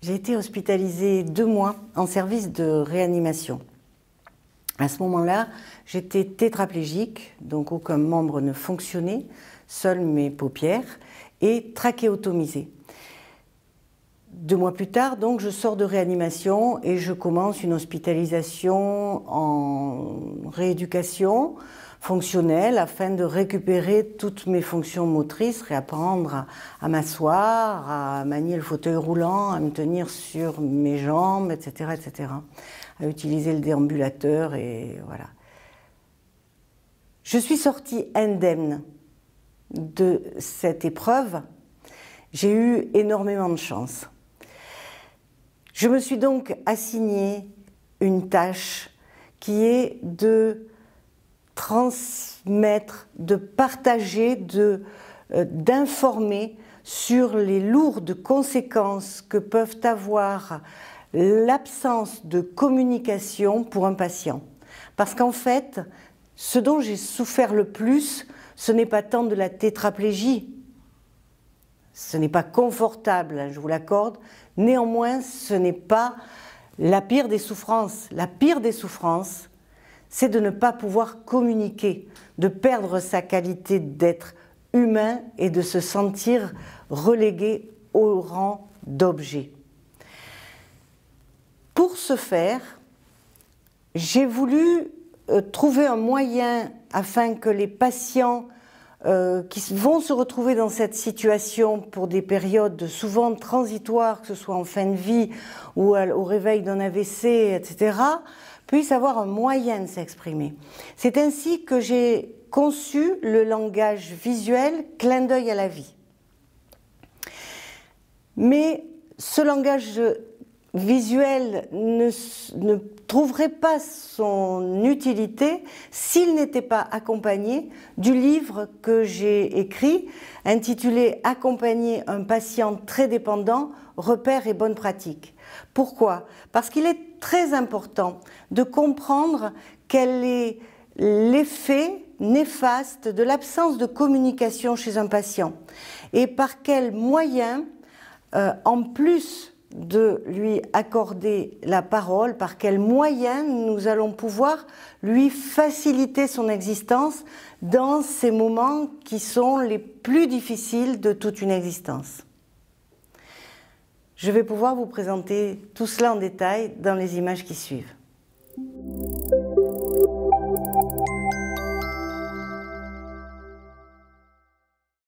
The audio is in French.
J'ai été hospitalisée 2 mois en service de réanimation. À ce moment-là, j'étais tétraplégique, donc aucun membre ne fonctionnait, seules mes paupières, et trachéotomisée. 2 mois plus tard, donc, je sors de réanimation et je commence une hospitalisation en rééducation fonctionnelle afin de récupérer toutes mes fonctions motrices, réapprendre à m'asseoir, à manier le fauteuil roulant, à me tenir sur mes jambes, etc., etc., à utiliser le déambulateur et voilà. Je suis sortie indemne de cette épreuve. J'ai eu énormément de chance. Je me suis donc assigné une tâche qui est de transmettre, de partager, d'informer sur les lourdes conséquences que peuvent avoir l'absence de communication pour un patient. Parce qu'en fait, ce dont j'ai souffert le plus, ce n'est pas tant de la tétraplégie. Ce n'est pas confortable, je vous l'accorde. Néanmoins, ce n'est pas la pire des souffrances. La pire des souffrances, c'est de ne pas pouvoir communiquer, de perdre sa qualité d'être humain et de se sentir relégué au rang d'objet. Pour ce faire, j'ai voulu trouver un moyen afin que les patients qui vont se retrouver dans cette situation pour des périodes souvent transitoires, que ce soit en fin de vie ou au réveil d'un AVC, etc., puissent avoir un moyen de s'exprimer. C'est ainsi que j'ai conçu le langage visuel clin d'œil à la vie. Mais ce langage visuel ne trouverait pas son utilité s'il n'était pas accompagné du livre que j'ai écrit, intitulé « Accompagner un patient très dépendant, repères et bonnes pratiques ». Pourquoi? Parce qu'il est très important de comprendre quel est l'effet néfaste de l'absence de communication chez un patient et par quels moyens, en plus de lui accorder la parole, par quels moyens nous allons pouvoir lui faciliter son existence dans ces moments qui sont les plus difficiles de toute une existence. Je vais pouvoir vous présenter tout cela en détail dans les images qui suivent.